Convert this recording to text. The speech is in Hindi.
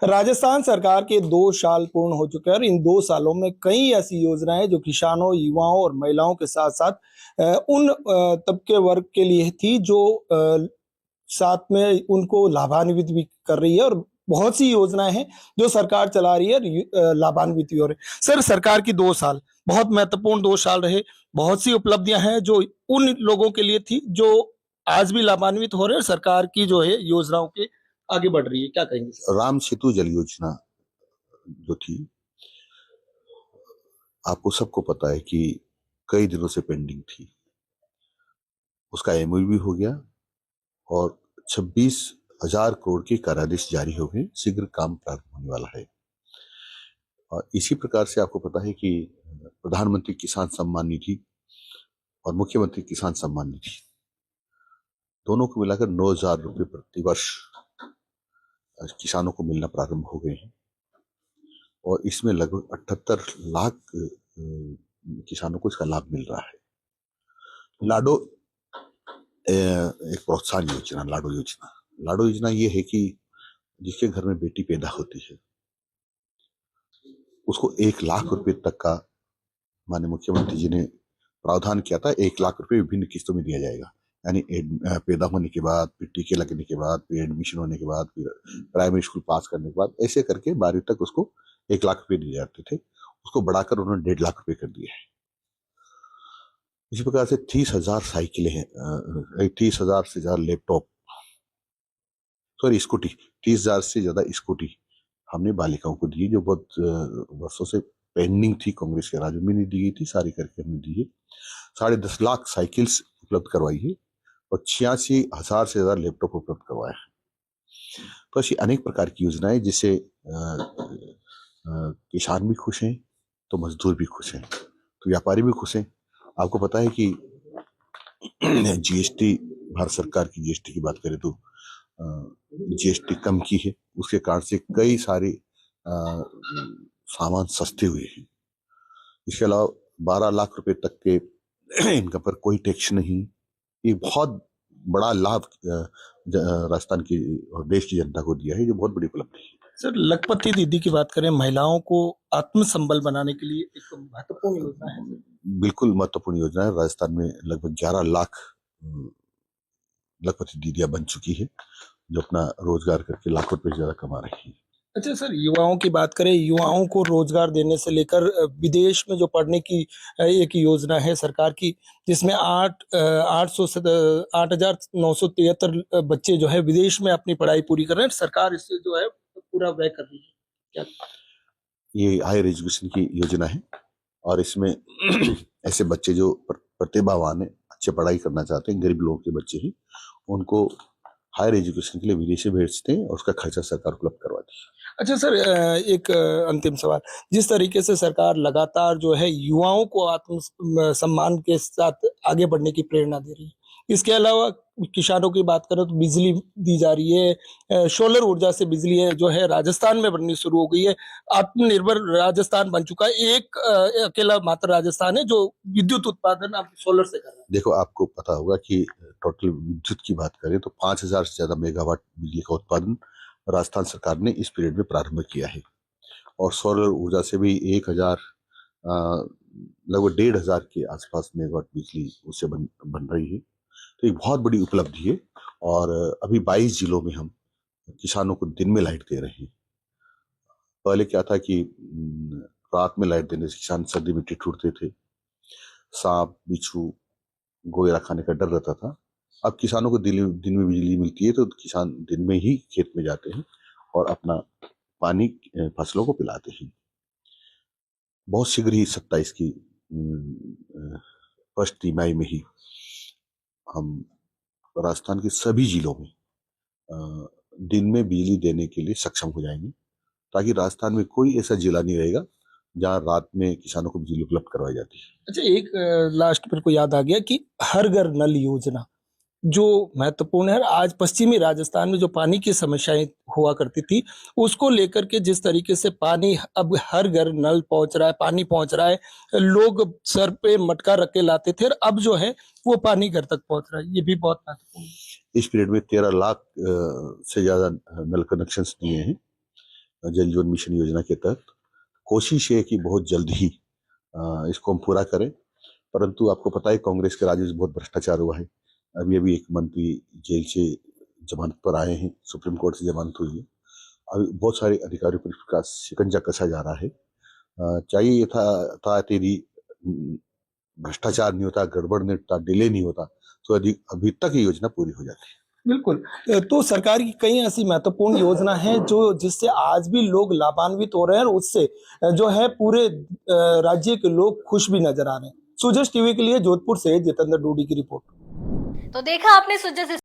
राजस्थान सरकार के 2 साल पूर्ण हो चुके हैं और इन 2 सालों में कई ऐसी योजनाएं जो किसानों, युवाओं और महिलाओं के साथ साथ उन तबके वर्ग के लिए थी जो साथ में उनको लाभान्वित भी कर रही है और बहुत सी योजनाएं हैं जो सरकार चला रही है और लाभान्वित भी हो रहे हैं। सर, सरकार की 2 साल बहुत महत्वपूर्ण 2 साल रहे। बहुत सी उपलब्धियां हैं जो उन लोगों के लिए थी जो आज भी लाभान्वित हो रहे हैं। सरकार की जो है योजनाओं के आगे बढ़ रही है, क्या कहेंगे सर? राम सेतु जल योजना जो थी, आपको सबको पता है कि कई दिनों से पेंडिंग थी। उसका एमओयू भी हो गया और 26,000 करोड़ के करारदास जारी हो गए। शीघ्र काम प्रारंभ होने वाला है। और इसी प्रकार से आपको पता है कि प्रधानमंत्री किसान सम्मान निधि और मुख्यमंत्री किसान सम्मान निधि दोनों को मिलाकर 9,000 रुपये प्रति वर्ष किसानों को मिलना प्रारंभ हो गए हैं और इसमें लगभग 78 लाख किसानों को इसका लाभ मिल रहा है। लाडो एक प्रोत्साहन योजना, लाडो योजना ये है कि जिसके घर में बेटी पैदा होती है उसको 1 लाख रुपए तक का माननीय मुख्यमंत्री जी ने प्रावधान किया था। 1 लाख रुपए विभिन्न किस्तों में दिया जाएगा, यानी पैदा होने के बाद, फिर टीके लगने के बाद, फिर एडमिशन होने के बाद, फिर प्राइमरी स्कूल पास करने के बाद, ऐसे करके 12वीं तक उसको 1 लाख रुपए दिए जाते थे। उसको बढ़ाकर उन्होंने 1.5 लाख रुपए कर दिया है। इसी प्रकार से 30,000 साइकिलें हैं, 30,000 से ज्यादा लैपटॉप, सॉरी स्कूटी, 30,000 से ज्यादा स्कूटी हमने बालिकाओं को दी, जो बहुत वर्षों से पेंडिंग थी। कांग्रेस के राज में नहीं दी गई थी, सारी करके हमने दी है। 10.5 लाख साइकिल्स उपलब्ध करवाई है और 86,000 से ज्यादा लैपटॉप उपलब्ध करवाया है। तो ऐसी अनेक प्रकार की योजनाएं जिससे किसान भी खुश हैं, तो मजदूर भी खुश हैं, तो व्यापारी भी खुश हैं। आपको पता है कि जीएसटी, भारत सरकार की जीएसटी की बात करें तो जीएसटी कम की है, उसके कारण से कई सारे सामान सस्ते हुए हैं। इसके अलावा 12 लाख रुपए तक के इनकम पर कोई टैक्स नहीं। ये बहुत बड़ा लाभ राजस्थान की और देश की जनता को दिया है, जो बहुत बड़ी उपलब्धि है। सर, लखपति दीदी की बात करें, महिलाओं को आत्मसंबल बनाने के लिए एक महत्वपूर्ण योजना है। बिल्कुल महत्वपूर्ण योजना है। राजस्थान में लगभग 11 लाख लखपति दीदियां बन चुकी है, जो अपना रोजगार करके लाखों रुपए से ज्यादा कमा रही है। अच्छा सर, युवाओं की बात करें, युवाओं को रोजगार देने से लेकर विदेश में जो पढ़ने की एक योजना है सरकार की, जिसमें 8,973 बच्चे जो है विदेश में अपनी पढ़ाई पूरी कर रहे हैं। सरकार इससे जो है पूरा व्यय कर रही है, क्या? ये हायर एजुकेशन की योजना है और इसमें ऐसे बच्चे जो प्रतिभावान है, अच्छे पढ़ाई करना चाहते हैं, गरीब लोगों के बच्चे ही, उनको हायर एजुकेशन के लिए विदेश भेजते हैं और उसका खर्चा सरकार उपलब्ध करवाती है। अच्छा सर, एक अंतिम सवाल। जिस तरीके से सरकार लगातार जो है युवाओं को आत्म सम्मान के साथ आगे बढ़ने की प्रेरणा दे रही है, इसके अलावा किसानों की बात करें तो बिजली दी जा रही है, सोलर ऊर्जा से बिजली है जो है राजस्थान में बननी शुरू हो गई है। आत्मनिर्भर राजस्थान बन चुका है। एक अकेला मात्र राजस्थान है जो विद्युत उत्पादन अब सोलर से कर रहा है। देखो, आपको पता होगा कि टोटल विद्युत की बात करें तो 5,000 से ज्यादा मेगावाट बिजली का उत्पादन राजस्थान सरकार ने इस पीरियड में प्रारंभ किया है और सोलर ऊर्जा से भी 1,000 लगभग 1,500 के आसपास मेगावाट बिजली उससे बन रही है। तो एक बहुत बड़ी उपलब्धि है और अभी 22 जिलों में हम किसानों को दिन में लाइट दे रहे हैं। पहले क्या था कि रात में लाइट देने से किसान सर्दी में ठिठुरते थे, सांप, बिच्छू, गोयरा खाने का डर रहता था। अब किसानों को दिन में बिजली मिलती है तो किसान दिन में ही खेत में जाते हैं और अपना पानी फसलों को पिलाते हैं। बहुत शीघ्र ही 27 की फर्स्ट तिमाही में ही हम राजस्थान के सभी जिलों में दिन में बिजली देने के लिए सक्षम हो जाएंगे, ताकि राजस्थान में कोई ऐसा जिला नहीं रहेगा जहां रात में किसानों को बिजली उपलब्ध करवाई जाती है। अच्छा, एक लास्ट मेरे को याद आ गया कि हर घर नल योजना जो महत्वपूर्ण है। आज पश्चिमी राजस्थान में जो पानी की समस्याएं हुआ करती थी, उसको लेकर के जिस तरीके से पानी अब हर घर नल पहुंच रहा है, पानी पहुंच रहा है, लोग सर पे मटका रख के लाते थे और अब जो है वो पानी घर तक पहुंच रहा है, ये भी बहुत महत्वपूर्ण है। इस पीरियड में 13 लाख से ज्यादा नल कनेक्शंस दिए हैं जल जीवन मिशन योजना के तहत कोशिश है कि बहुत जल्द ही इसको हम पूरा करें। परंतु आपको पता है कांग्रेस के राज में बहुत भ्रष्टाचार हुआ है। अभी अभी एक मंत्री जेल से जमानत पर आए हैं, सुप्रीम कोर्ट से जमानत हुई है। अभी बहुत सारे अधिकारियों पर इसका शिकंजा कसा जा रहा है। चाहिए था तेरी भ्रष्टाचार नहीं होता, गड़बड़ नहीं होता, डिले नहीं होता तो अभी तक ये योजना पूरी हो जाती है। बिल्कुल। तो सरकार की कई ऐसी महत्वपूर्ण योजना है जो जिससे आज भी लोग लाभान्वित हो रहे हैं और उससे जो है पूरे राज्य के लोग खुश भी नजर आ रहे हैं। सुजस टीवी के लिए जोधपुर से जितेंद्र डूडी की रिपोर्ट। तो देखा आपने सुजस